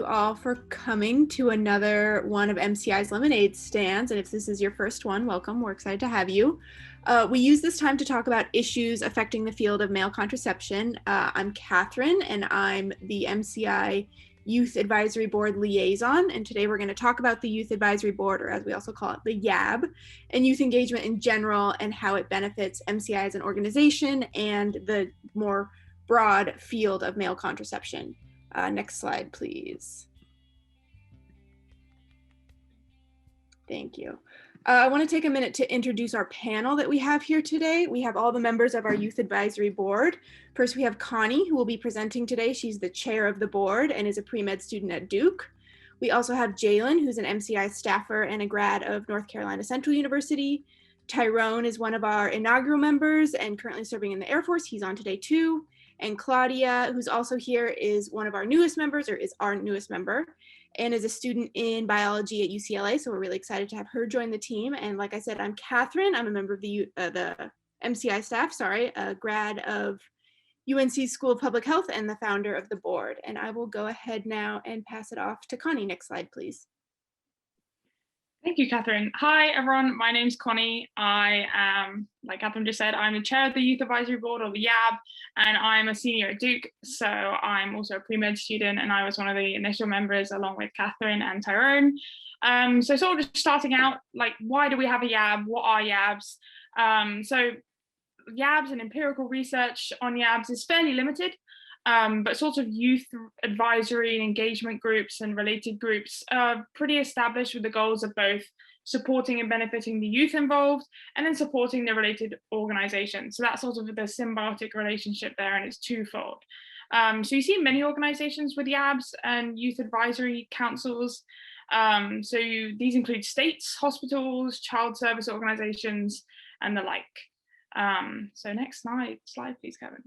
you all for coming to another one of MCI's Lemonade stands. And if this is your first one, welcome. We're excited to have you. We use this time to talk about issues affecting the field of male contraception. I'm Catherine, and I'm the MCI Youth Advisory Board Liaison. And today we're going to talk about the Youth Advisory Board, or as we also call it, the YAB, and youth engagement in general and how it benefits MCI as an organization and the more broad field of male contraception. Next slide, please. Thank you. I want to take a minute to introduce our panel that we have here today. We have all the members of our Youth Advisory Board. First, we have Connie, who will be presenting today. She's the chair of the board and is a pre-med student at Duke. We also have Jalen, who's an MCI staffer and a grad of North Carolina Central University. Tyrone is one of our inaugural members and currently serving in the Air Force. He's on today too. And Claudia, who's also here, is one of our newest members, or is our newest member, and is a student in biology at UCLA. So we're really excited to have her join the team. And like I said, I'm Catherine. I'm a member of the MCI staff, a grad of UNC School of Public Health and the founder of the board. And I will go ahead now and pass it off to Connie. Next slide, please. Thank you, Catherine. Hi, everyone. My name's Connie. I am, like Catherine just said, I'm the chair of the Youth Advisory Board, or the YAB, and I'm a senior at Duke. So I'm also a pre-med student, and I was one of the initial members along with Catherine and Tyrone. So sort of just starting out, like, why do we have a YAB? What are YABs? So YABs and empirical research on YABs is fairly limited. But sort of youth advisory and engagement groups and related groups are pretty established with the goals of both supporting and benefiting the youth involved and then supporting the related organizations. So that's sort of the symbiotic relationship there, and it's twofold. So you see many organizations with YABs and youth advisory councils. These include states, hospitals, child service organizations, and the like. So next slide, please, Kevin.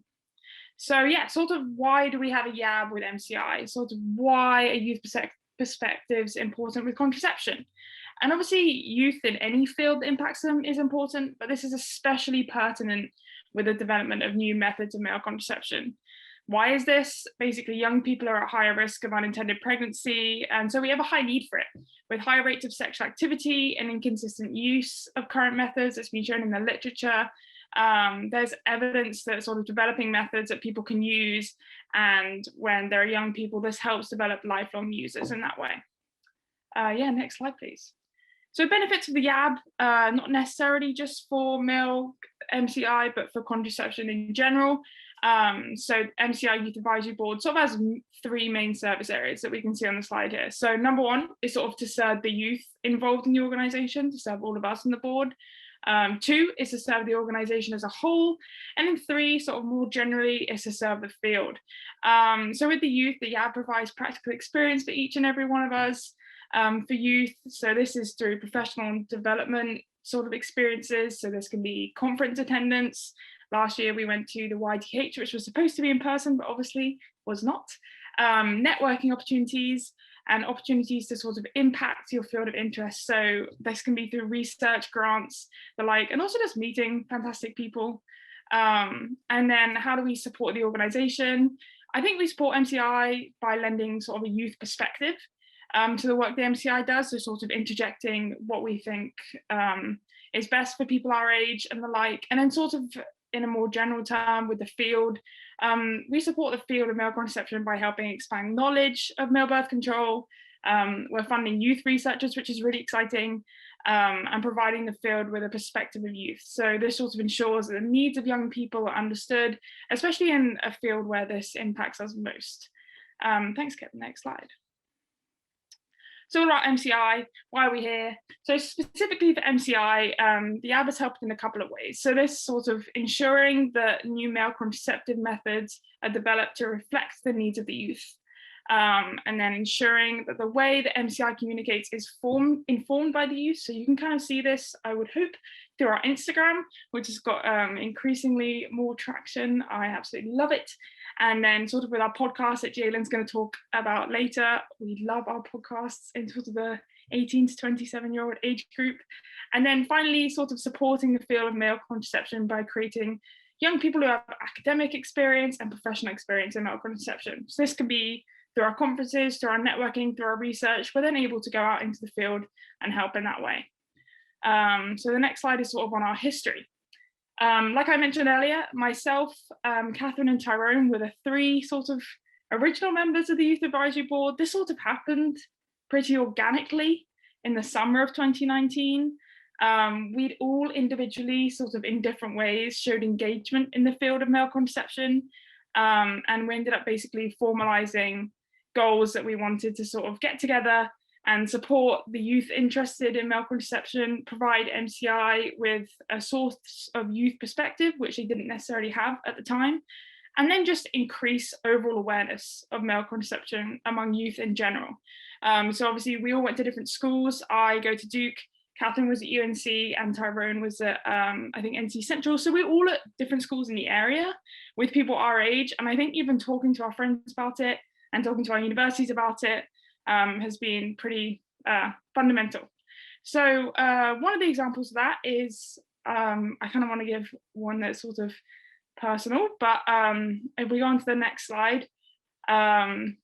So yeah, sort of why do we have a YAB with MCI? Sort of why are youth perspectives important with contraception? And obviously youth in any field that impacts them is important, but this is especially pertinent with the development of new methods of male contraception. Why is this? Basically, young people are at higher risk of unintended pregnancy, and so we have a high need for it. With high rates of sexual activity and inconsistent use of current methods, it's been shown in the literature. There's evidence that sort of developing methods that people can use, and when they're young people, this helps develop lifelong users in that way. Next slide, please. So benefits of the YAB, not necessarily just for male MCI, but for contraception in general. So MCI Youth Advisory Board sort of has three main service areas that we can see on the slide here. So number one is sort of to serve the youth involved in the organization, to serve all of us on the board. Two is to serve the organization as a whole, and then three, sort of more generally, is to serve the field. So with the youth, the YAB provides practical experience for each and every one of us for youth. So this is through professional development sort of experiences. So this can be conference attendance. Last year we went to the YTH, which was supposed to be in person, but obviously was not. Networking opportunities, and opportunities to sort of impact your field of interest. So this can be through research, grants, the like, and also just meeting fantastic people. And then how do we support the organization? I think we support MCI by lending sort of a youth perspective to the work the MCI does, so sort of interjecting what we think is best for people our age and the like, and then sort of in a more general term with the field. We support the field of male contraception by helping expand knowledge of male birth control. We're funding youth researchers, which is really exciting, and providing the field with a perspective of youth. So this sort of ensures that the needs of young people are understood, especially in a field where this impacts us most. Thanks, Kit. Next slide. So all about MCI, why are we here? So specifically for MCI, the YAB has helped in a couple of ways. So this sort of ensuring that new male contraceptive methods are developed to reflect the needs of the youth. And then ensuring that the way that MCI communicates is informed by the youth. So you can kind of see this, I would hope, through our Instagram, which has got increasingly more traction. I absolutely love it. And then sort of with our podcast that Jalen's going to talk about later, we love our podcasts in sort of the 18 to 27-year-old age group. And then finally, sort of supporting the field of male contraception by creating young people who have academic experience and professional experience in male contraception. So this could be through our conferences, through our networking, through our research, we're then able to go out into the field and help in that way. So the next slide is sort of on our history. Like I mentioned earlier, myself, Catherine and Tyrone were the three sort of original members of the Youth Advisory Board. This sort of happened pretty organically in the summer of 2019. We'd all individually, sort of in different ways, showed engagement in the field of male contraception. And we ended up basically formalizing goals that we wanted to sort of get together and support the youth interested in male contraception, provide MCI with a source of youth perspective, which they didn't necessarily have at the time, and then just increase overall awareness of male contraception among youth in general. So obviously we all went to different schools. I go to Duke, Catherine was at UNC, and Tyrone was at, I think, NC Central. So we're all at different schools in the area with people our age. And I think even talking to our friends about it and talking to our universities about it has been pretty fundamental. So one of the examples of that is, I kind of want to give one that's sort of personal, but if we go on to the next slide, I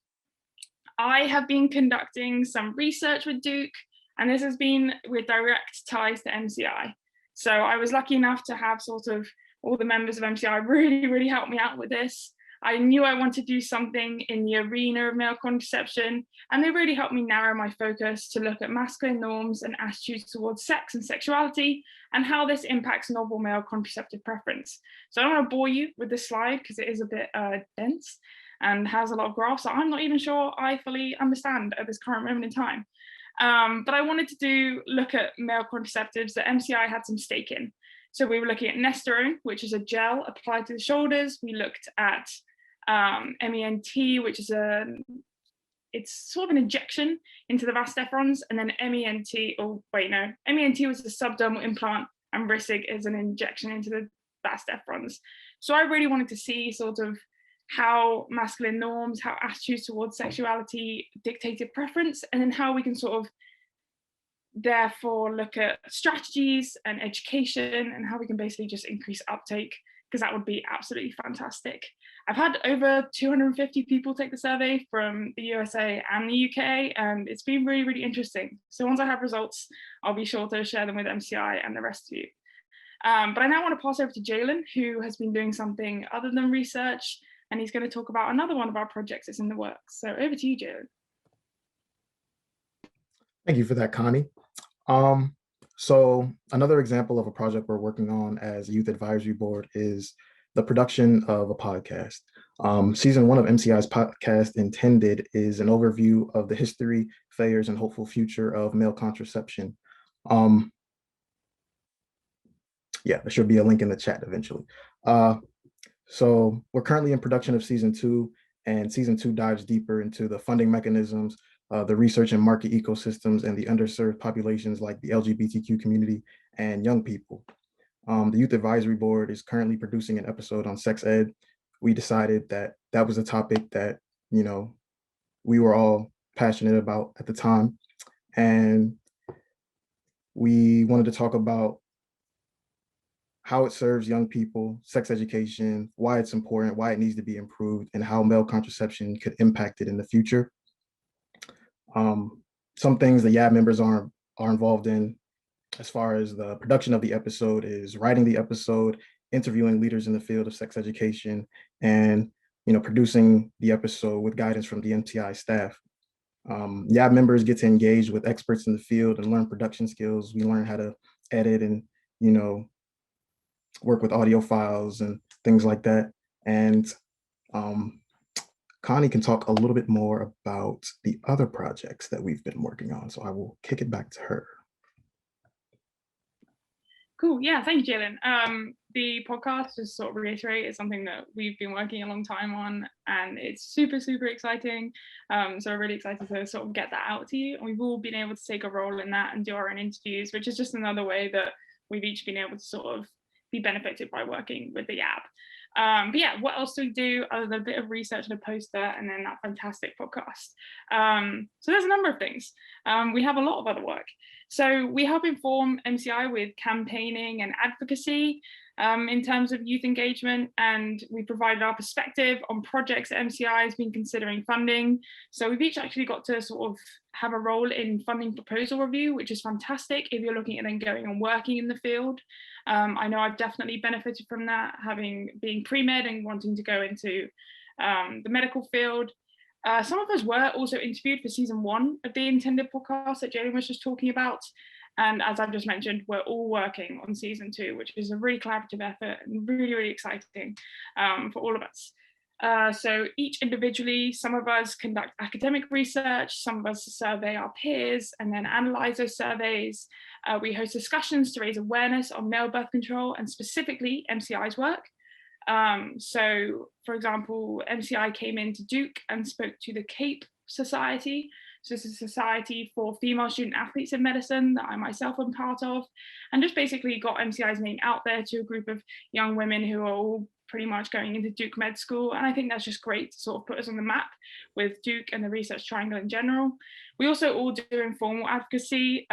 have been conducting some research with Duke, and this has been with direct ties to MCI. So I was lucky enough to have sort of all the members of MCI really help me out with this. I knew I wanted to do something in the arena of male contraception, and they really helped me narrow my focus to look at masculine norms and attitudes towards sex and sexuality and how this impacts novel male contraceptive preference. So I don't want to bore you with this slide because it is a bit dense and has a lot of graphs that I'm not even sure I fully understand at this current moment in time. But I wanted to look at male contraceptives that MCI had some stake in. So we were looking at Nesterone, which is a gel applied to the shoulders. We looked at MENT, which is it's sort of an injection into the vas deferens, and then MENT was the subdermal implant, and RISIG is an injection into the vas deferens. So I really wanted to see sort of how masculine norms, how attitudes towards sexuality dictated preference, and then how we can sort of therefore look at strategies and education and how we can basically just increase uptake, because that would be absolutely fantastic. I've had over 250 people take the survey from the USA and the UK, and it's been really interesting. So once I have results, I'll be sure to share them with MCI and the rest of you. But I now want to pass over to Jalen, who has been doing something other than research, and he's going to talk about another one of our projects that's in the works. So over to you, Jalen. Thank you for that, Connie. So another example of a project we're working on as a Youth Advisory Board is the production of a podcast. Season 1 of MCI's podcast, Intended, is an overview of the history, failures, and hopeful future of male contraception. Yeah, there should be a link in the chat eventually. So we're currently in production of season 2, and season 2 dives deeper into the funding mechanisms, the research and market ecosystems, and the underserved populations like the LGBTQ community and young people. The Youth Advisory Board is currently producing an episode on sex ed. We decided that that was a topic that, you know, we were all passionate about at the time. And we wanted to talk about how it serves young people, sex education, why it's important, why it needs to be improved, and how male contraception could impact it in the future. Some things the YAB members are involved in as far as the production of the episode is writing the episode, interviewing leaders in the field of sex education, and producing the episode with guidance from the MCI staff. YAB members get to engage with experts in the field and learn production skills. We learn how to edit and work with audio files and things like that. And Connie can talk a little bit more about the other projects that we've been working on. So I will kick it back to her. Cool. Yeah, thank you, Jalen. The podcast, just sort of reiterate, is something that we've been working a long time on, and it's super exciting. So we're really excited to sort of get that out to you. And we've all been able to take a role in that and do our own interviews, which is just another way that we've each been able to sort of be benefited by working with the YAB. But yeah, what else do we do other than a bit of research and a poster and then that fantastic podcast? So there's a number of things. We have a lot of other work. So we help inform MCI with campaigning and advocacy. in terms of youth engagement, and we provided our perspective on projects that MCI has been considering funding. So we've each actually got to sort of have a role in funding proposal review, which is fantastic if you're looking at then going and working in the field. I know I've definitely benefited from that, being pre-med and wanting to go into the medical field. Some of us were also interviewed for season 1 of the intended podcast that Jalen was just talking about. And as I've just mentioned, we're all working on season 2, which is a really collaborative effort and really, really exciting for all of us. So each individually, some of us conduct academic research, some of us survey our peers and then analyze those surveys. We host discussions to raise awareness on male birth control and specifically MCI's work. So for example, MCI came into Duke and spoke to the CAPE Society. So it's a society for female student athletes in medicine that I myself am part of, and just basically got MCI's name out there to a group of young women who are all pretty much going into Duke Med School. And I think that's just great to sort of put us on the map with Duke and the Research Triangle in general. We also all do informal advocacy,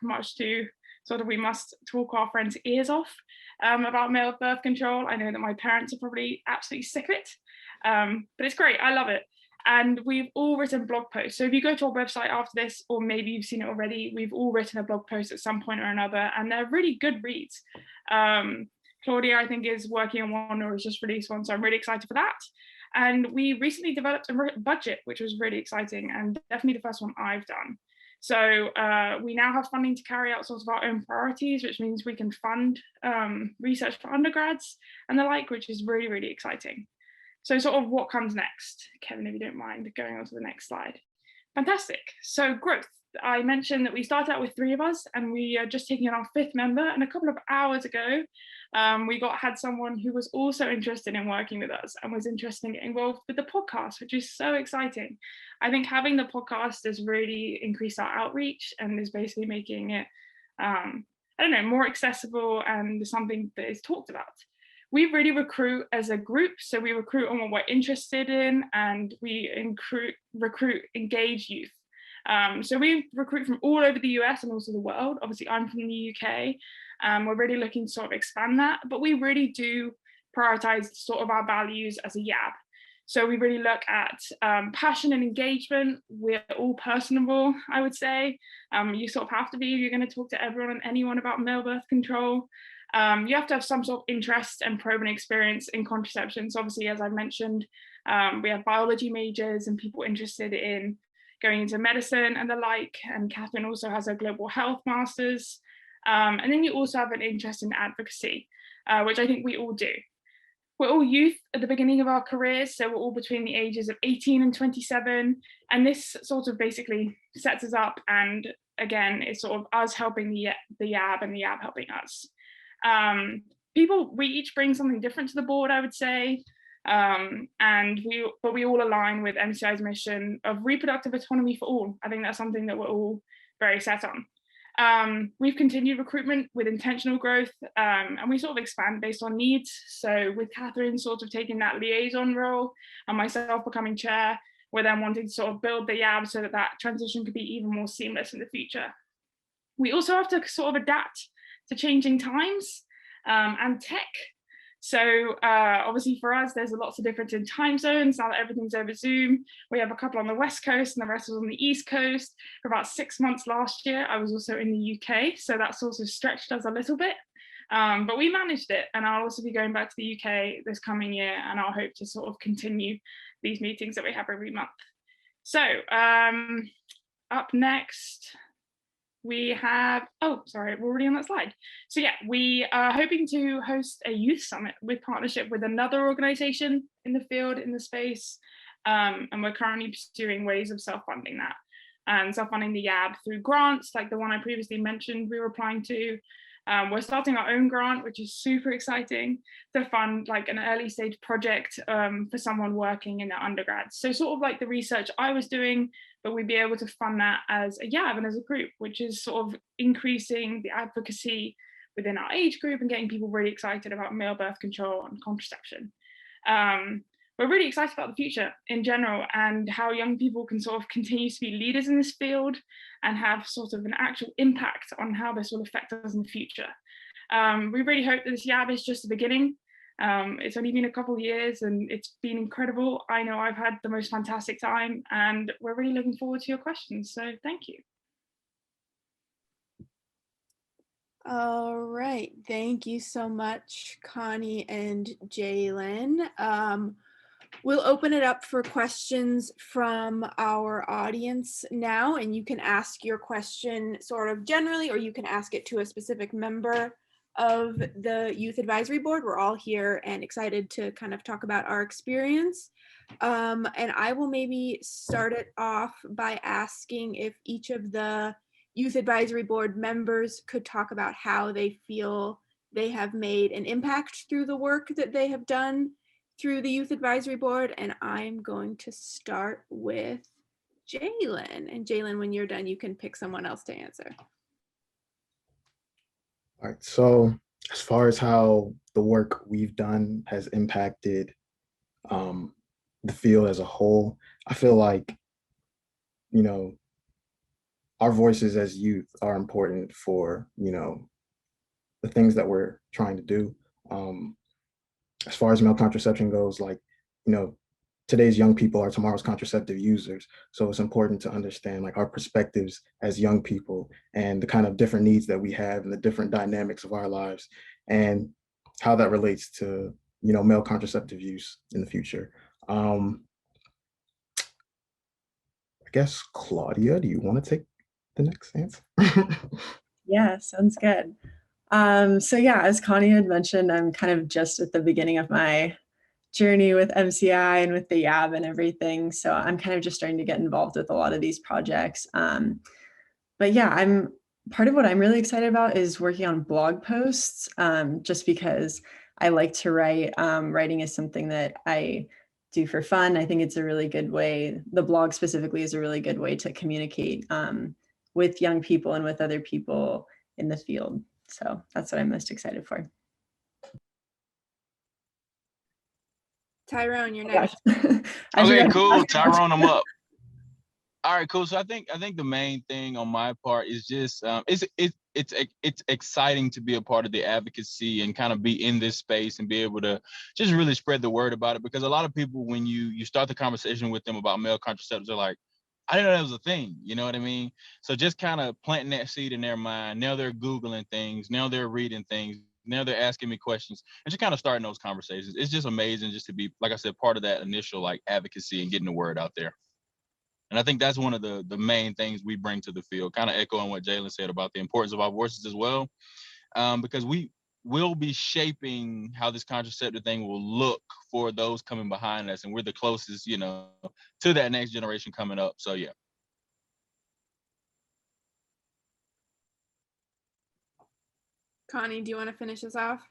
much to sort of we must talk our friends' ears off about male birth control. I know that my parents are probably absolutely sick of it, but it's great. I love it. And we've all written blog posts. So if you go to our website after this, or maybe you've seen it already, we've all written a blog post at some point or another, and they're really good reads. Claudia, I think, is working on one or has just released one, so I'm really excited for that. And we recently developed a budget, which was really exciting and definitely the first one I've done. So we now have funding to carry out sort of our own priorities, which means we can fund research for undergrads and the like, which is really, really exciting. So sort of what comes next? Kevin, if you don't mind going on to the next slide. Fantastic. So growth. I mentioned that we started out with 3 of us and we are just taking on our 5th member. And a couple of hours ago, we had someone who was also interested in working with us and was interested in getting involved with the podcast, which is so exciting. I think having the podcast has really increased our outreach and is basically making it, more accessible and something that is talked about. We really recruit as a group, so we recruit on what we're interested in, and we recruit engaged youth. So we recruit from all over the US and also the world. Obviously, I'm from the UK. We're really looking to sort of expand that, but we really do prioritize sort of our values as a YAB. So we really look at passion and engagement. We're all personable, I would say. You sort of have to be if you're going to talk to everyone and anyone about male birth control. You have to have some sort of interest and proven experience in contraception. So obviously, as I mentioned, we have biology majors and people interested in going into medicine and the like. And Catherine also has a global health master's. And then you also have an interest in advocacy, which I think we all do. We're all youth at the beginning of our careers, so we're all between the ages of 18 and 27. And this sort of basically sets us up. And again, it's sort of us helping the YAB and the YAB helping us. We each bring something different to the board, I would say. But we all align with MCI's mission of reproductive autonomy for all. I think that's something that we're all very set on. We've continued recruitment with intentional growth, and we sort of expand based on needs. So with Catherine sort of taking that liaison role and myself becoming chair, we're then wanting to sort of build the YAB so that transition could be even more seamless in the future. We also have to sort of adapt to changing times and tech. So obviously for us, there's lots of difference in time zones now that everything's over Zoom. We have a couple on the West Coast and the rest was on the East Coast. For about 6 months last year, I was also in the UK, so that sort of stretched us a little bit. But we managed it, and I'll also be going back to the UK this coming year, and I'll hope to sort of continue these meetings that we have every month. So up next, we have, we're already on that slide. So yeah, we are hoping to host a youth summit with partnership with another organization in the field, in the space. And we're currently pursuing ways of self-funding that. And self-funding the YAB through grants, like the one I previously mentioned we were applying to. We're starting our own grant, which is super exciting, to fund like an early stage project for someone working in their undergrad. So sort of like the research I was doing, but we'd be able to fund that as a YAB and as a group, which is sort of increasing the advocacy within our age group and getting people really excited about male birth control and contraception. We're really excited about the future in general and how young people can sort of continue to be leaders in this field and have sort of an actual impact on how this will affect us in the future. We really hope that this YAB is just the beginning. It's only been a couple of years and it's been incredible. I know I've had the most fantastic time and we're really looking forward to your questions. So thank you. All right, thank you so much, Connie and Jalen. We'll open it up for questions from our audience now, and you can ask your question sort of generally, or you can ask it to a specific member of the Youth Advisory Board. We're all here and excited to kind of talk about our experience. And I will maybe start it off by asking if each of the Youth Advisory Board members could talk about how they feel they have made an impact through the work that they have done through the Youth Advisory Board. And I'm going to start with Jalen. And Jalen, when you're done, you can pick someone else to answer. All right, so as far as how the work we've done has impacted the field as a whole, I feel like, you know, our voices as youth are important for, you know, the things that we're trying to do. As far as male contraception goes, like, you know, today's young people are tomorrow's contraceptive users. So it's important to understand like our perspectives as young people and the kind of different needs that we have and the different dynamics of our lives and how that relates to, you know, male contraceptive use in the future. I guess, Claudia, do you want to take the next answer? Yeah, sounds good. So yeah, as Connie had mentioned, I'm kind of just at the beginning of my journey with MCI and with the YAB and everything. So I'm kind of just starting to get involved with a lot of these projects. But yeah, part of what I'm really excited about is working on blog posts, just because I like to write. Writing is something that I do for fun. I think it's a really good way, the blog specifically is a really good way to communicate with young people and with other people in the field. So that's what I'm most excited for. Tyrone, you're next. Okay, cool. Tyrone, I'm up. All right, cool. So I think the main thing on my part is just it's exciting to be a part of the advocacy and kind of be in this space and be able to just really spread the word about it, because a lot of people, when you start the conversation with them about male contraceptives, they're like, I didn't know that was a thing, you know what I mean? So just kind of planting that seed in their mind. Now they're Googling things, now they're reading things, now they're asking me questions, and just kind of starting those conversations. It's just amazing just to be, like I said, part of that initial like advocacy and getting the word out there. And I think that's one of the main things we bring to the field, kind of echoing what Jalen said about the importance of our voices as well, because we will be shaping how this contraceptive thing will look for those coming behind us. And we're the closest, you know, to that next generation coming up. So, yeah. Connie, do you want to finish us off?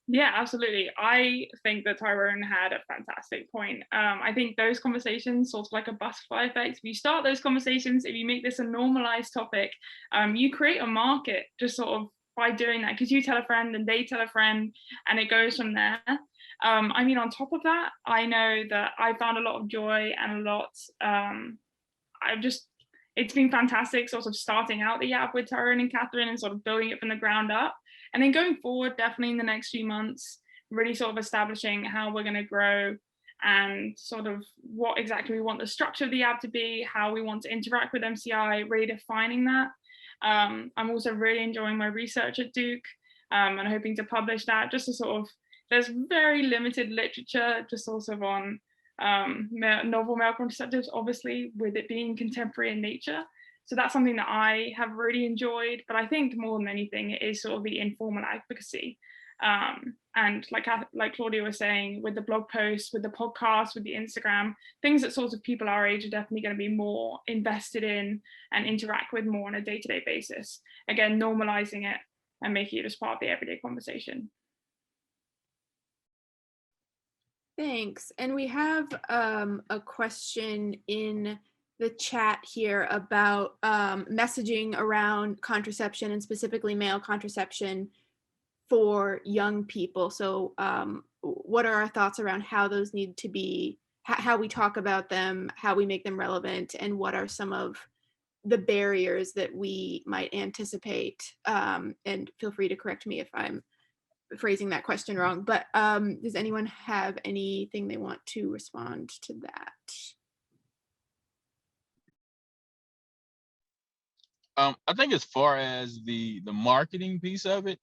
Yeah, absolutely. I think that Tyrone had a fantastic point. I think those conversations, sort of like a butterfly effect, if you start those conversations, if you make this a normalized topic, you create a market just sort of by doing that, because you tell a friend and they tell a friend and it goes from there. I mean, on top of that, I know that I found a lot of joy and a lot, it's been fantastic sort of starting out the YAB with Tyrone and Catherine and sort of building it from the ground up. And then going forward, definitely in the next few months, really sort of establishing how we're going to grow and sort of what exactly we want the structure of the YAB to be, how we want to interact with MCI, really defining that. I'm also really enjoying my research at Duke and hoping to publish that, just to sort of, there's very limited literature just sort of on novel male contraceptives, obviously, with it being contemporary in nature. So that's something that I have really enjoyed. But I think more than anything, it is sort of the informal advocacy. And like Claudia was saying, with the blog posts, with the podcast, with the Instagram, things that sort of people our age are definitely going to be more invested in and interact with more on a day-to-day basis. Again, normalizing it and making it as part of the everyday conversation. Thanks. And we have a question in the chat here about messaging around contraception and specifically male contraception for young people. So what are our thoughts around how those need to be, how we talk about them, how we make them relevant, and what are some of the barriers that we might anticipate? And feel free to correct me if I'm phrasing that question wrong, but does anyone have anything they want to respond to that? I think as far as the marketing piece of it,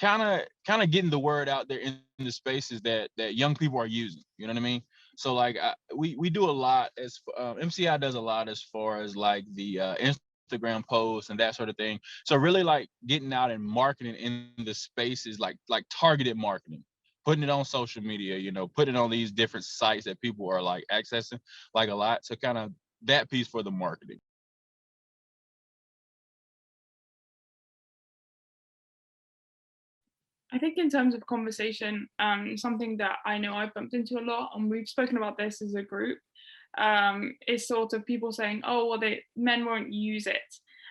kind of getting the word out there in the spaces that young people are using. You know what I mean? So like we do a lot as MCI does a lot as far as like the Instagram posts and that sort of thing. So really like getting out and marketing in the spaces like targeted marketing, putting it on social media, you know, putting it on these different sites that people are like accessing like a lot. So kind of that piece for the marketing. I think in terms of conversation, something that I know I've bumped into a lot, and we've spoken about this as a group, is sort of people saying, oh, well, men won't use it.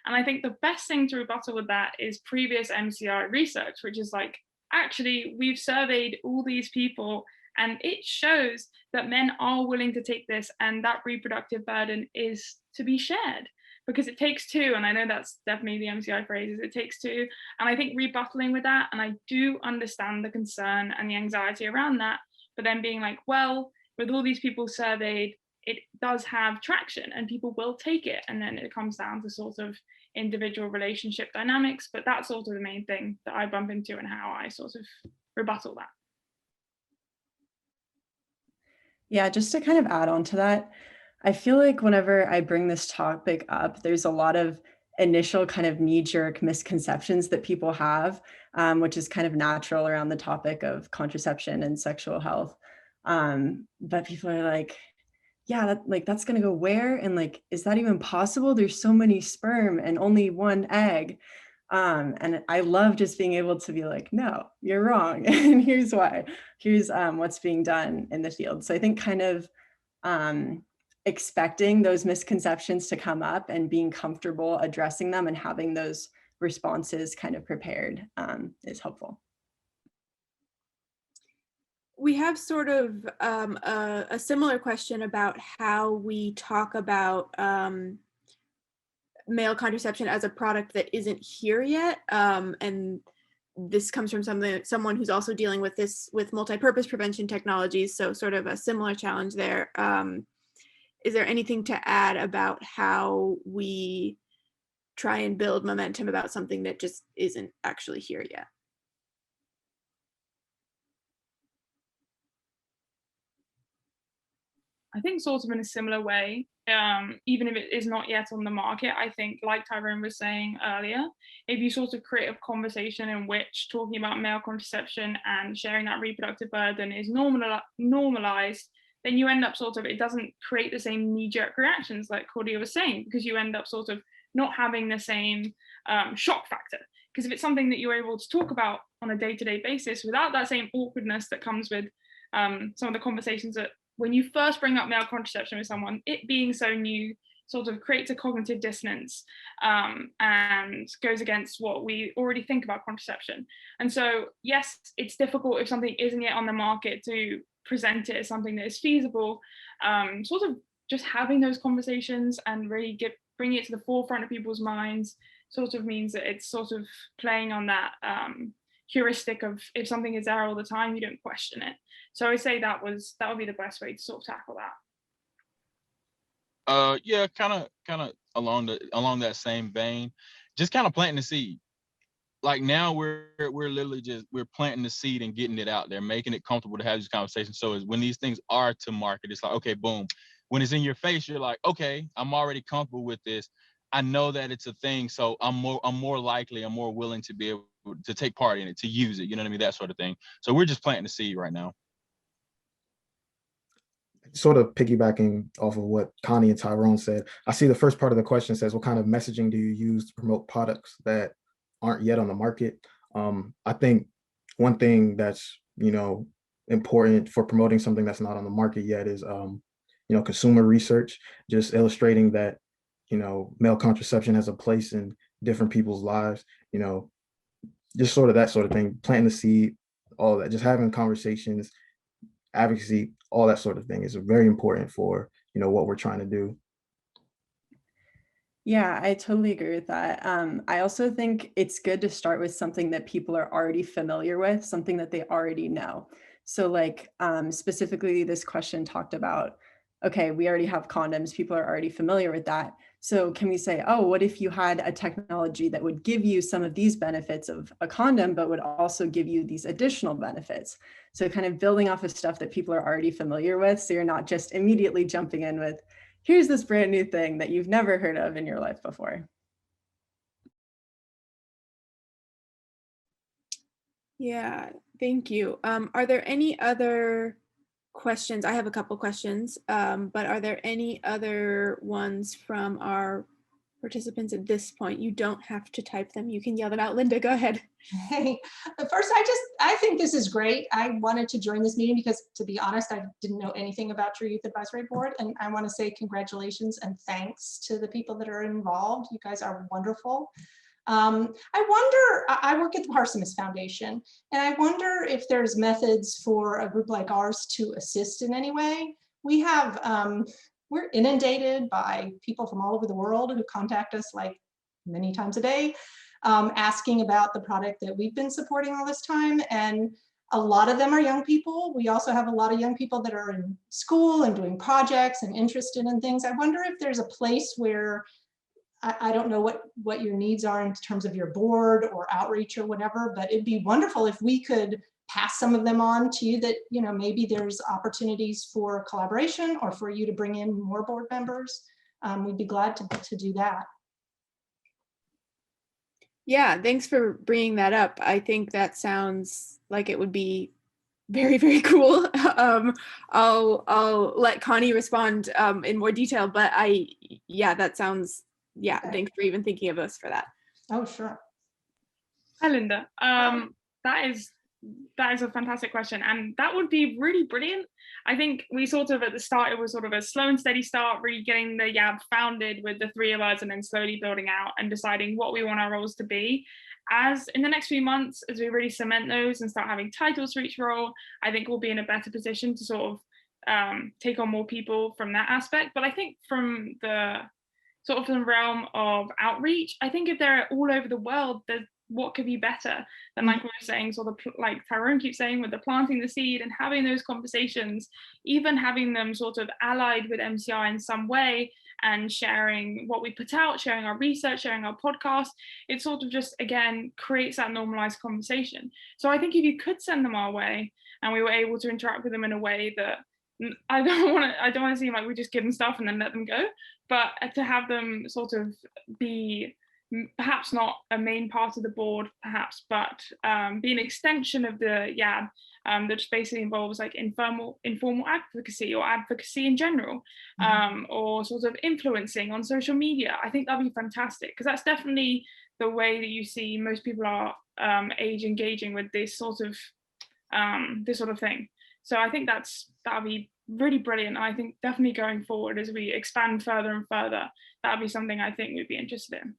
And I think the best thing to rebuttal with that is previous MCI research, which is like, actually, we've surveyed all these people and it shows that men are willing to take this, and that reproductive burden is to be shared. Because it takes two, and I know that's definitely the MCI phrase, is it takes two. And I think rebuttaling with that, and I do understand the concern and the anxiety around that, but then being like, well, with all these people surveyed, it does have traction and people will take it. And then it comes down to sort of individual relationship dynamics, but that's sort of the main thing that I bump into and how I sort of rebuttal that. Yeah, just to kind of add on to that, I feel like whenever I bring this topic up, there's a lot of initial kind of knee-jerk misconceptions that people have, which is kind of natural around the topic of contraception and sexual health. But people are like, yeah, that's going to go where? And like, is that even possible? There's so many sperm and only one egg. And I love just being able to be like, no, you're wrong. And here's why. Here's what's being done in the field. So I think kind of expecting those misconceptions to come up and being comfortable addressing them and having those responses kind of prepared is helpful. We have sort of a similar question about how we talk about male contraception as a product that isn't here yet. And this comes from someone who's also dealing with this with multi-purpose prevention technologies. So sort of a similar challenge there. Is there anything to add about how we try and build momentum about something that just isn't actually here yet? I think sort of in a similar way, even if it is not yet on the market, I think like Tyrone was saying earlier, if you sort of create a conversation in which talking about male contraception and sharing that reproductive burden is normalized, then you end up sort of, it doesn't create the same knee-jerk reactions like Claudia was saying, because you end up sort of not having the same shock factor. Because if it's something that you're able to talk about on a day-to-day basis without that same awkwardness that comes with some of the conversations that when you first bring up male contraception with someone, it being so new sort of creates a cognitive dissonance and goes against what we already think about contraception. And so, yes, it's difficult if something isn't yet on the market to present it as something that is feasible. Sort of just having those conversations and really bringing it to the forefront of people's minds sort of means that it's sort of playing on that heuristic of if something is there all the time, you don't question it. So I would say that would be the best way to sort of tackle that. Yeah, kind of along that same vein, just kind of planting the seed. Like now we're literally we're planting the seed and getting it out there, making it comfortable to have these conversations. So when these things are to market, it's like, okay, boom. When it's in your face, you're like, okay, I'm already comfortable with this. I know that it's a thing, so I'm more willing to be able to take part in it, to use it. You know what I mean? That sort of thing. So we're just planting the seed right now. Sort of piggybacking off of what Connie and Tyrone said, I see the first part of the question says, what kind of messaging do you use to promote products that aren't yet on the market? I think one thing that's, important for promoting something that's not on the market yet is, consumer research, just illustrating that, male contraception has a place in different people's lives, just sort of that sort of thing, planting the seed, all that, just having conversations, advocacy, all that sort of thing is very important for what we're trying to do. Yeah, I totally agree with that. I also think it's good to start with something that people are already familiar with, something that they already know. So like specifically this question talked about, okay, we already have condoms, people are already familiar with that. So can we say, oh, what if you had a technology that would give you some of these benefits of a condom, but would also give you these additional benefits? So kind of building off of stuff that people are already familiar with. So you're not just immediately jumping in with, here's this brand new thing that you've never heard of in your life before. Yeah, thank you. Are there any other questions? I have a couple questions, but are there any other ones from our participants at this point? You don't have to type them. You can yell them out. Linda, go ahead. Hey, first, I think this is great. I wanted to join this meeting because, to be honest, I didn't know anything about your Youth Advisory Board. And I want to say congratulations and thanks to the people that are involved. You guys are wonderful. I work at the Parsimus Foundation, and I wonder if there's methods for a group like ours to assist in any way. We're inundated by people from all over the world who contact us like many times a day, asking about the product that we've been supporting all this time. And a lot of them are young people. We also have a lot of young people that are in school and doing projects and interested in things. I wonder if there's a place where, I don't know what your needs are in terms of your board or outreach or whatever, but it'd be wonderful if we could pass some of them on to you, that, you know, maybe there's opportunities for collaboration or for you to bring in more board members. We'd be glad to do that. Yeah, thanks for bringing that up. I think that sounds like it would be very, very cool. I'll let Connie respond in more detail, but yeah, that sounds, yeah, Okay. Thanks for even thinking of us for that. Oh, sure. Hi, Linda. That is a fantastic question, and that would be really brilliant. I think we sort of at the start, it was sort of a slow and steady start, really getting the YAB founded with the three of us, and then slowly building out and deciding what we want our roles to be. As in the next few months, as we really cement those and start having titles for each role, I think we'll be in a better position to sort of take on more people from that aspect. But I think from the sort of the realm of outreach, I think if they're all over the world, what could be better than, like we were saying, sort of like Tyrone keeps saying, with the planting the seed and having those conversations, even having them sort of allied with MCI in some way and sharing what we put out, sharing our research, sharing our podcast, it sort of just, again, creates that normalized conversation. So I think if you could send them our way and we were able to interact with them in a way that, I don't want to seem like we just give them stuff and then let them go, but to have them sort of be perhaps not a main part of the board, perhaps, but be an extension of the YAB that just basically involves like informal advocacy or advocacy in general, or sort of influencing on social media. I think that'd be fantastic, because that's definitely the way that you see most people are age engaging with this sort of thing. So I think that'll be really brilliant. I think definitely going forward as we expand further and further, that'll be something I think we'd be interested in.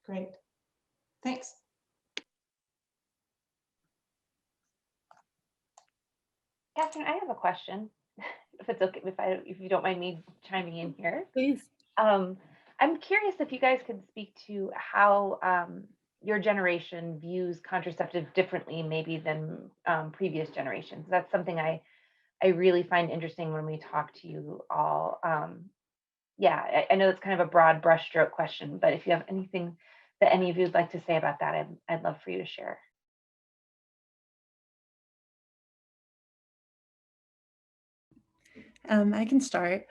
Great. Thanks. Catherine, I have a question. If it's okay, if you don't mind me chiming in here. Please. I'm curious if you guys could speak to how your generation views contraceptive differently maybe than previous generations. That's something I really find interesting when we talk to you all. Yeah, I know it's kind of a broad brushstroke question, but if you have anything that any of you would like to say about that, I'd love for you to share. I can start.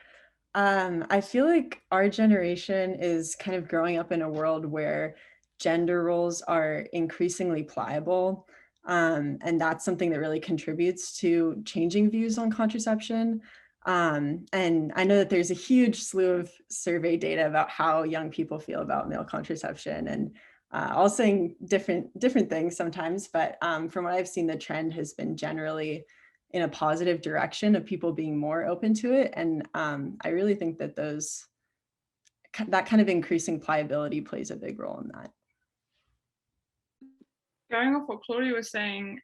I feel like our generation is kind of growing up in a world where gender roles are increasingly pliable. And that's something that really contributes to changing views on contraception. And I know that there's a huge slew of survey data about how young people feel about male contraception, and all saying different things sometimes, but from what I've seen, the trend has been generally in a positive direction of people being more open to it. And I really think that that kind of increasing pliability plays a big role in that. Going off what Claudia was saying,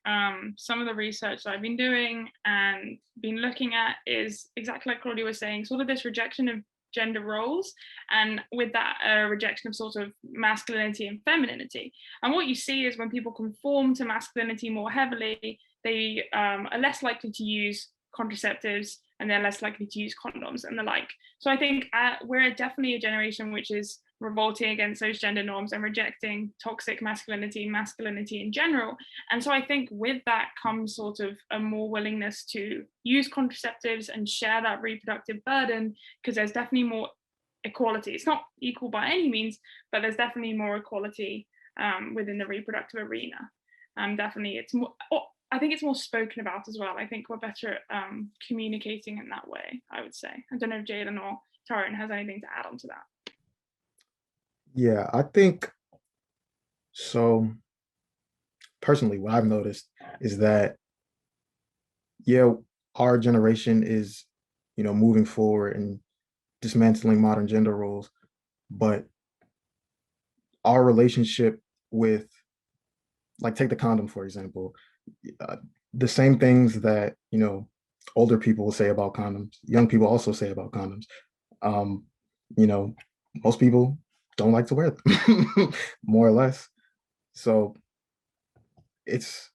some of the research that I've been doing and been looking at is exactly like Claudia was saying, sort of this rejection of gender roles, and with that a rejection of sort of masculinity and femininity. And what you see is when people conform to masculinity more heavily, they are less likely to use contraceptives, and they're less likely to use condoms and the like. So I think we're definitely a generation which is revolting against those gender norms and rejecting toxic masculinity in general. And so I think with that comes sort of a more willingness to use contraceptives and share that reproductive burden, because there's definitely more equality. It's not equal by any means, but there's definitely more equality within the reproductive arena. Definitely, it's more. I think it's more spoken about as well. I think we're better at communicating in that way, I would say. I don't know if Jalen or Tyrone has anything to add on to that. Yeah, I think so. Personally, what I've noticed is that, yeah, our generation is, moving forward and dismantling modern gender roles, but our relationship with, like, take the condom, for example, the same things that, older people will say about condoms, young people also say about condoms. Most people don't like to wear them, more or less. So it's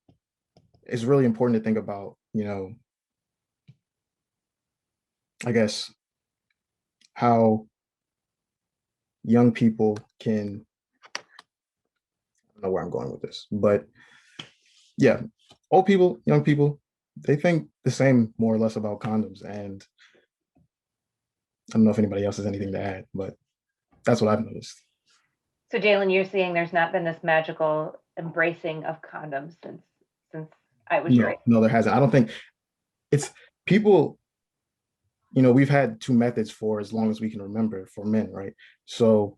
really important to think about, I guess, how young people can, I don't know where I'm going with this, but yeah, old people, young people, they think the same more or less about condoms. And I don't know if anybody else has anything to add, but that's what I've noticed. So Jalen, you're saying there's not been this magical embracing of condoms since I was raised? No, there hasn't. I don't think it's people, we've had two methods for as long as we can remember for men, right? So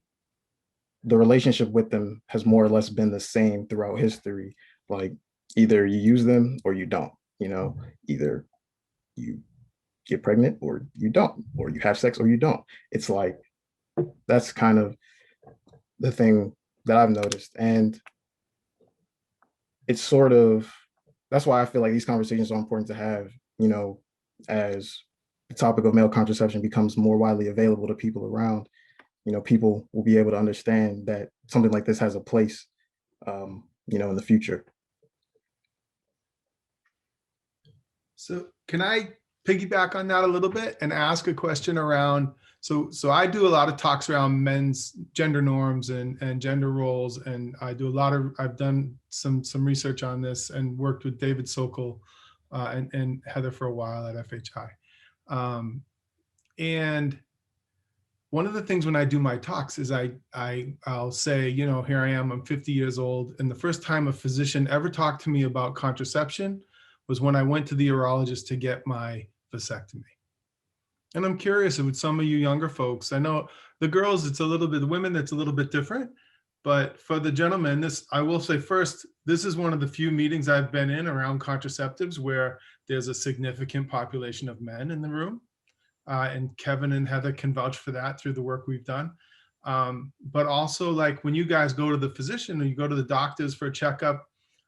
the relationship with them has more or less been the same throughout history. Like, either you use them or you don't, either you get pregnant or you don't, or you have sex or you don't. It's like, that's kind of the thing that I've noticed. And it's sort of, that's why I feel like these conversations are important to have, as the topic of male contraception becomes more widely available to people around, people will be able to understand that something like this has a place, in the future. So can I piggyback on that a little bit and ask a question around, so I do a lot of talks around men's gender norms and gender roles, and I've done some research on this and worked with David Sokol and Heather for a while at FHI. And one of the things when I do my talks is I'll say, here I am, I'm 50 years old, and the first time a physician ever talked to me about contraception was when I went to the urologist to get my vasectomy. And I'm curious with some of you younger folks, I know the girls, it's a little bit, the women, that's a little bit different, but for the gentlemen, I will say first, this is one of the few meetings I've been in around contraceptives where there's a significant population of men in the room. And Kevin and Heather can vouch for that through the work we've done. But also, like, when you guys go to the physician or you go to the doctors for a checkup,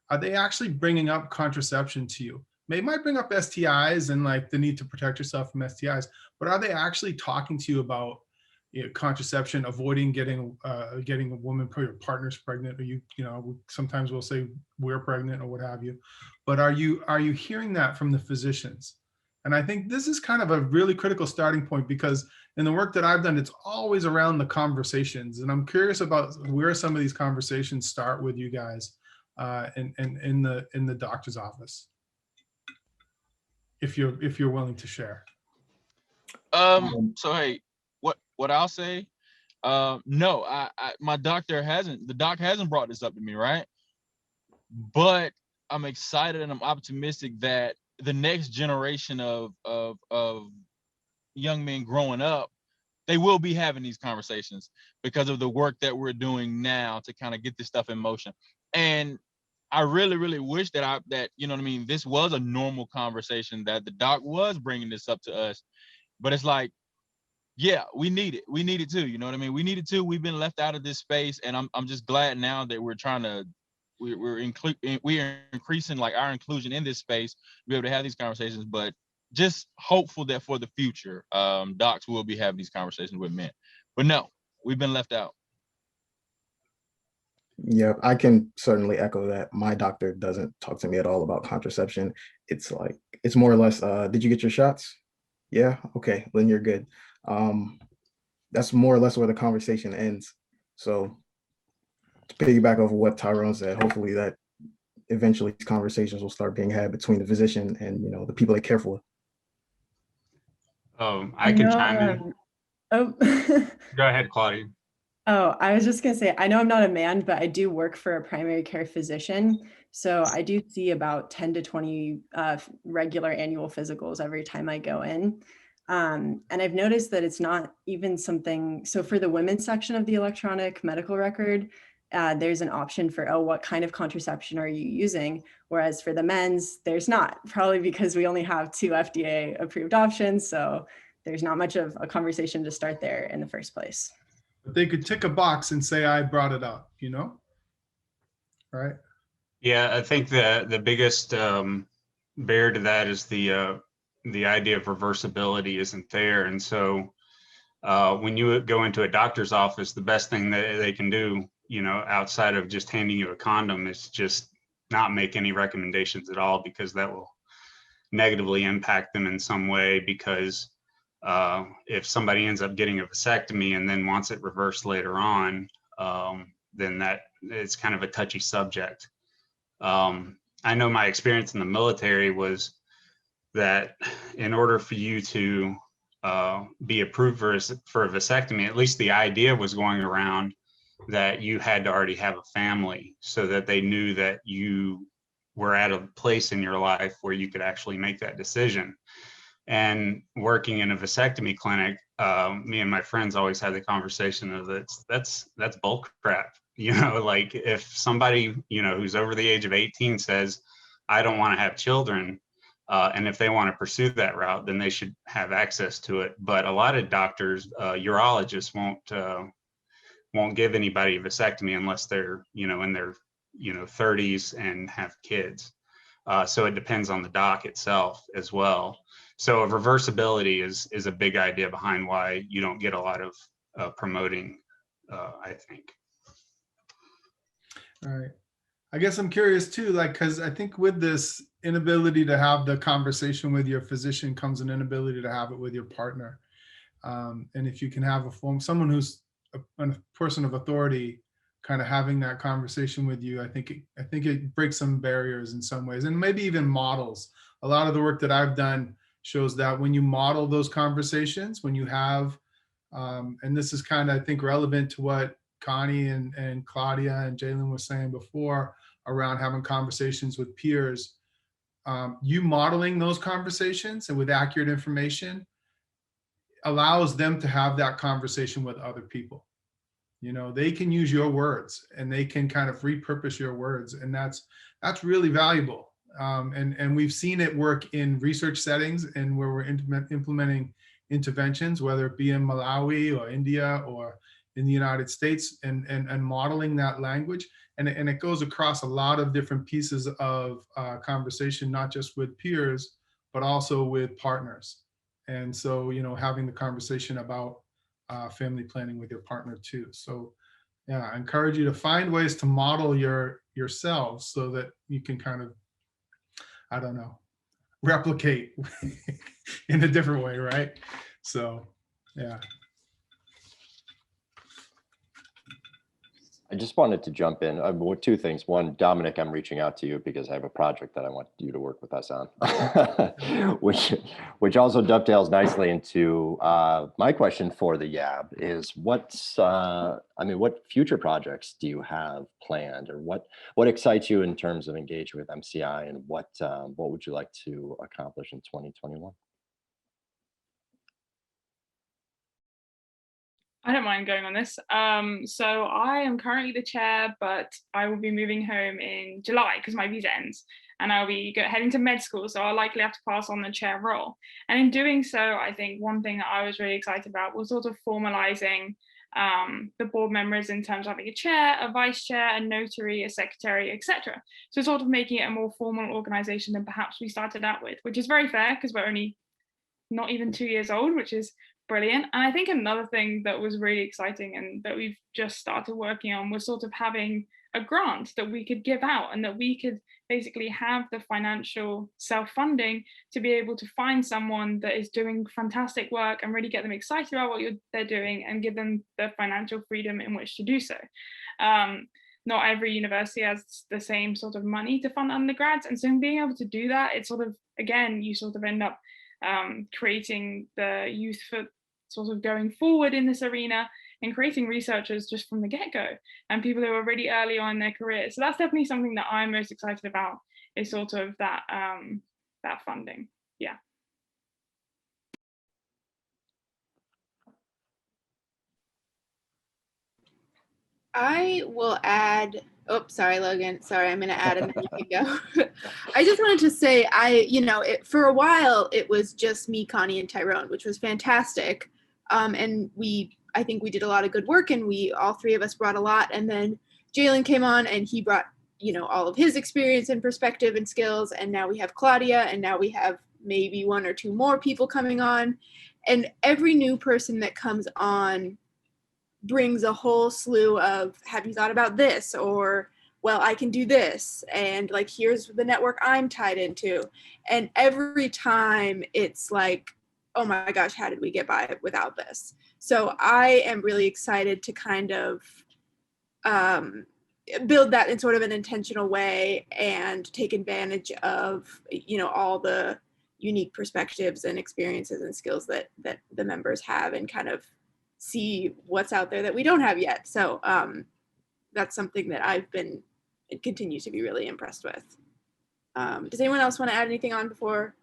are they actually bringing up contraception to you? They might bring up STIs and like the need to protect yourself from STIs, but are they actually talking to you about contraception, avoiding getting a woman, your partner's pregnant, or sometimes we'll say we're pregnant or what have you, but are you hearing that from the physicians? And I think this is kind of a really critical starting point, because in the work that I've done, it's always around the conversations. And I'm curious about where some of these conversations start with you guys in the doctor's office, if you're willing to share. So hey, what I'll say, no, my doctor hasn't brought this up to me, right? But I'm excited and I'm optimistic that the next generation of young men growing up, they will be having these conversations because of the work that we're doing now to kind of get this stuff in motion. And I really, really wish that this was a normal conversation, that the doc was bringing this up to us. But it's like, yeah, we need it. We need it too. You know what I mean? We need it too. We've been left out of this space, and I'm just glad now that we're increasing like our inclusion in this space to be able to have these conversations. But just hopeful that for the future, docs will be having these conversations with men. But no, we've been left out. Yeah, I can certainly echo that. My doctor doesn't talk to me at all about contraception. It's like, it's more or less, did you get your shots? Yeah, okay, then you're good. That's more or less where the conversation ends. So to piggyback off what Tyrone said, hopefully that eventually these conversations will start being had between the physician and, you know, the people they care for. I can chime in. Oh, Go ahead, Claudia. oh, I was just gonna say, I know I'm not a man, but I do work for a primary care physician. So I do see about 10 to 20 regular annual physicals every time I go in. And I've noticed that it's not even something, so for the women's section of the electronic medical record, there's an option for, oh, what kind of contraception are you using? Whereas for the men's, there's not, probably because we only have 2 FDA approved options. So there's not much of a conversation to start there in the first place. But they could tick a box and say, I brought it up, you know? Right? Yeah, I think the biggest barrier to that is the idea of reversibility isn't there. And so when you go into a doctor's office, the best thing that they can do, you know, outside of just handing you a condom is just not make any recommendations at all, because that will negatively impact them in some way. Because if somebody ends up getting a vasectomy and then wants it reversed later on, then that it's kind of a touchy subject. I know my experience in the military was that in order for you to be approved for a vasectomy, at least the idea was going around that you had to already have a family, so that they knew that you were at a place in your life where you could actually make that decision. And working in a vasectomy clinic, me and my friends always had the conversation of that's bull crap. You know, like if somebody, you know, who's over the age of 18 says, I don't want to have children, and if they want to pursue that route, then they should have access to it. But a lot of doctors, urologists won't give anybody a vasectomy unless they're, you know, in their, you know, 30s and have kids. So it depends on the doc itself as well. So reversibility is a big idea behind why you don't get a lot of promoting, I think. All right. I guess I'm curious too, like, because I think with this inability to have the conversation with your physician comes an inability to have it with your partner. And if you can have someone who's a person of authority, kind of having that conversation with you, I think it breaks some barriers in some ways, and maybe even models. A lot of the work that I've done shows that when you model those conversations, when you have, and this is kind of, I think, relevant to what Connie and Claudia and Jalen was saying before around having conversations with peers, you modeling those conversations and with accurate information allows them to have that conversation with other people. You know, they can use your words and they can kind of repurpose your words, and that's really valuable. And we've seen it work in research settings and where we're implementing interventions, whether it be in Malawi or India or in the United States, and modeling that language. And it goes across a lot of different pieces of conversation, not just with peers, but also with partners. And so, you know, having the conversation about family planning with your partner too. So yeah, I encourage you to find ways to model yourselves so that you can kind of, I don't know, replicate in a different way, right? So yeah. I just wanted to jump in with 2 things. One, Dominic, I'm reaching out to you because I have a project that I want you to work with us on, which also dovetails nicely into my question for the YAB is what future projects do you have planned, or what excites you in terms of engaging with MCI, and what would you like to accomplish in 2021? I don't mind going on this. So I am currently the chair, but I will be moving home in July because my visa ends, and I'll be heading to med school. So I'll likely have to pass on the chair role. And in doing so, I think one thing that I was really excited about was sort of formalizing the board members in terms of having a chair, a vice chair, a notary, a secretary, etc. So sort of making it a more formal organization than perhaps we started out with, which is very fair because we're only not even 2 years old, which is brilliant. And I think another thing that was really exciting and that we've just started working on was sort of having a grant that we could give out, and that we could basically have the financial self-funding to be able to find someone that is doing fantastic work and really get them excited about what they're doing and give them the financial freedom in which to do so. Not every university has the same sort of money to fund undergrads, and so in being able to do that, it's sort of, again, you sort of end up creating the youth for sort of going forward in this arena and creating researchers just from the get-go and people who are really early on in their career. So that's definitely something that I'm most excited about, is sort of that that funding. Yeah. I will add, oh, sorry, Logan. Sorry, I'm going to add and then you can go. I just wanted to say, for a while, it was just me, Connie, and Tyrone, which was fantastic. And I think we did a lot of good work, and all three of us brought a lot. And then Jalen came on and he brought, all of his experience and perspective and skills. And now we have Claudia, and now we have maybe one or two more people coming on. And every new person that comes on brings a whole slew of, have you thought about this? Or, well, I can do this. And like, here's the network I'm tied into. And every time it's like, oh my gosh, how did we get by without this? So I am really excited to kind of build that in sort of an intentional way and take advantage of, all the unique perspectives and experiences and skills that the members have, and kind of see what's out there that we don't have yet. So that's something that I've been and continue to be really impressed with. Does anyone else want to add anything on before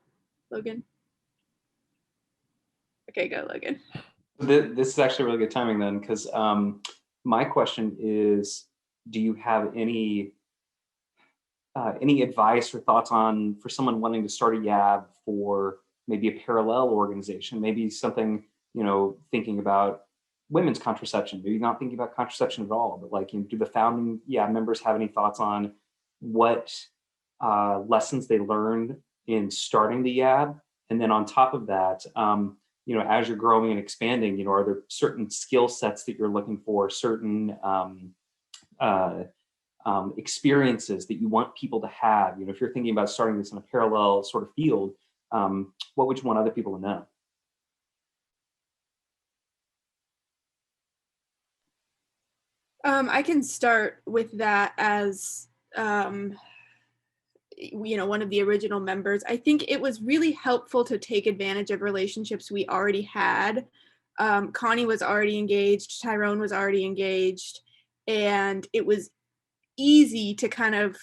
Logan? Okay, go Logan. This is actually really good timing then, because my question is, do you have any advice or thoughts on, for someone wanting to start a YAB for maybe a parallel organization, maybe something, thinking about women's contraception, maybe not thinking about contraception at all, but like, do the founding members have any thoughts on what lessons they learned in starting the YAB? And then on top of that, as you're growing and expanding, are there certain skill sets that you're looking for, certain experiences that you want people to have? If you're thinking about starting this in a parallel sort of field, what would you want other people to know? I can start with that as, one of the original members. I think it was really helpful to take advantage of relationships we already had. Connie was already engaged, Tyrone was already engaged, and it was easy to kind of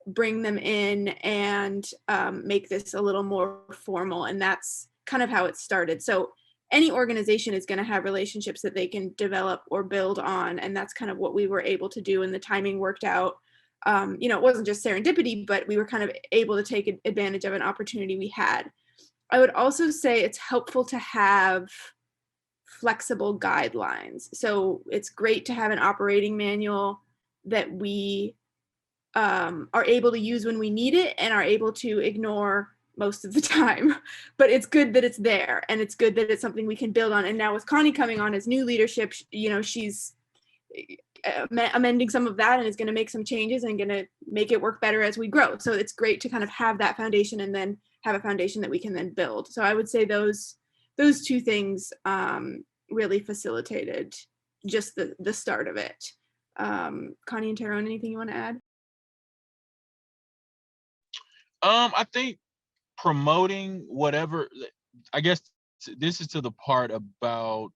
bring them in and make this a little more formal. And that's kind of how it started. So any organization is going to have relationships that they can develop or build on. And that's kind of what we were able to do, and the timing worked out. It wasn't just serendipity, but we were kind of able to take advantage of an opportunity we had. I would also say it's helpful to have flexible guidelines. So it's great to have an operating manual that we are able to use when we need it and are able to ignore most of the time. But it's good that it's there, and it's good that it's something we can build on. And now with Connie coming on as new leadership, she's amending some of that and is going to make some changes and going to make it work better as we grow. So it's great to kind of have that foundation and then have a foundation that we can then build. So I would say those two things really facilitated just the start of it. Connie and Tyrone, anything you want to add? I think promoting whatever, I guess this is to the part about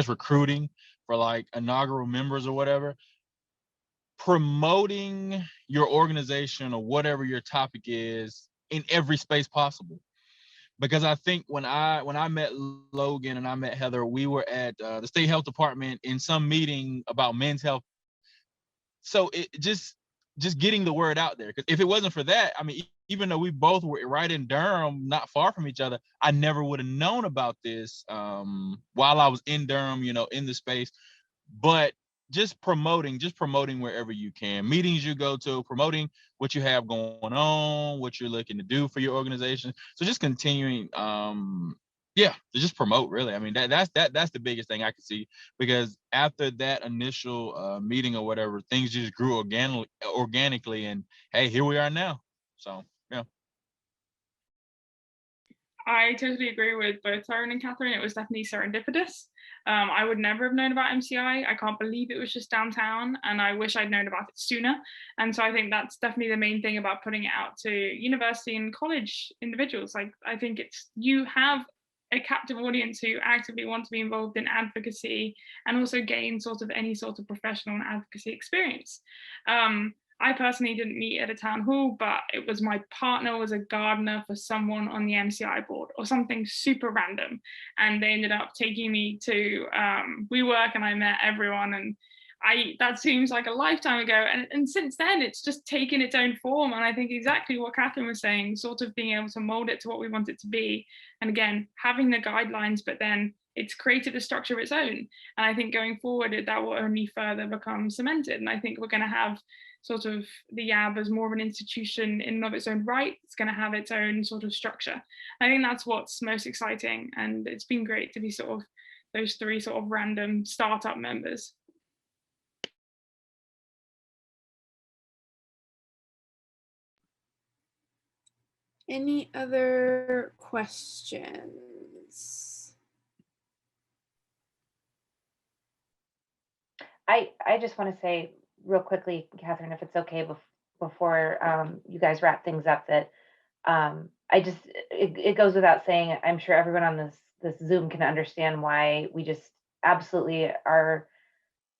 recruiting for like inaugural members or whatever. Promoting your organization or whatever your topic is in every space possible. Because I think when I met Logan and I met Heather, we were at the state health department in some meeting about men's health. So it just getting the word out there. Because if it wasn't for that, I mean, even though we both were right in Durham, not far from each other, I never would have known about this while I was in Durham, in the space. But just promoting wherever you can, meetings you go to, promoting what you have going on, what you're looking to do for your organization. So just continuing, to just promote, really. I mean, that's the biggest thing I can see, because after that initial meeting or whatever, things just grew organically, and hey, here we are now. So yeah. I totally agree with both Tyrone and Catherine. It was definitely serendipitous. I would never have known about MCI. I can't believe it was just downtown, and I wish I'd known about it sooner. And so I think that's definitely the main thing about putting it out to university and college individuals. Like, I think you have a captive audience who actively want to be involved in advocacy and also gain sort of any sort of professional and advocacy experience. I personally didn't meet at a town hall, but it was my partner was a gardener for someone on the MCI board or something super random. And they ended up taking me to WeWork, and I met everyone. And that seems like a lifetime ago. And since then, it's just taken its own form. And I think exactly what Catherine was saying, sort of being able to mold it to what we want it to be. And again, having the guidelines, but then it's created a structure of its own. And I think going forward, that will only further become cemented. And I think we're going to have sort of the YAB as more of an institution in and of its own right. It's going to have its own sort of structure. I think that's what's most exciting. And it's been great to be sort of those three sort of random startup members. Any other questions? I just want to say real quickly, Catherine, if it's okay, before you guys wrap things up, that it goes without saying, I'm sure everyone on this Zoom can understand why we just absolutely are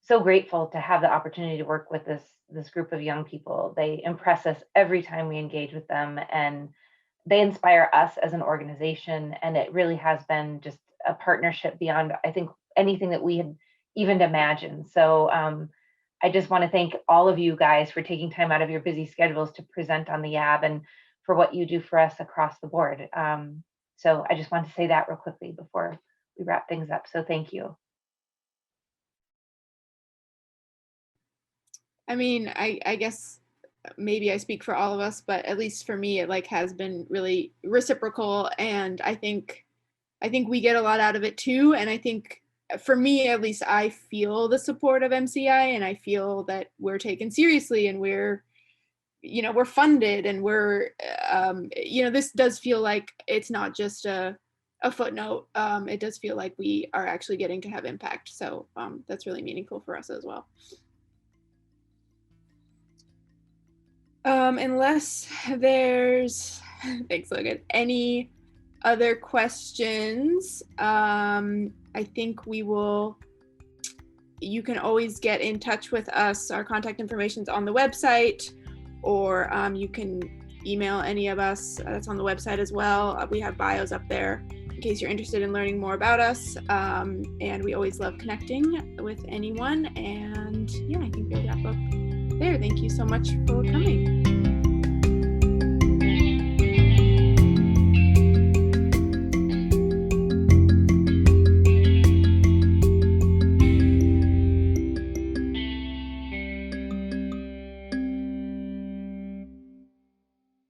so grateful to have the opportunity to work with this group of young people. They impress us every time we engage with them, and they inspire us as an organization. And it really has been just a partnership beyond, I think, anything that we had even imagined. So I just want to thank all of you guys for taking time out of your busy schedules to present on the YAB and for what you do for us across the board. So I just want to say that real quickly before we wrap things up. So thank you. I mean, I guess maybe I speak for all of us, but at least for me, it has been really reciprocal. And I think we get a lot out of it too. And I think for me, at least, I feel the support of MCI, and I feel that we're taken seriously, and we're funded, and we're, this does feel like it's not just a footnote. It does feel like we are actually getting to have impact. So that's really meaningful for us as well. Unless there's, thanks, Logan, any other questions, I think you can always get in touch with us. Our contact information's on the website, or you can email any of us. That's on the website as well. We have bios up there in case you're interested in learning more about us. And we always love connecting with anyone. And yeah, I think we'll wrap up there. Thank you so much for coming.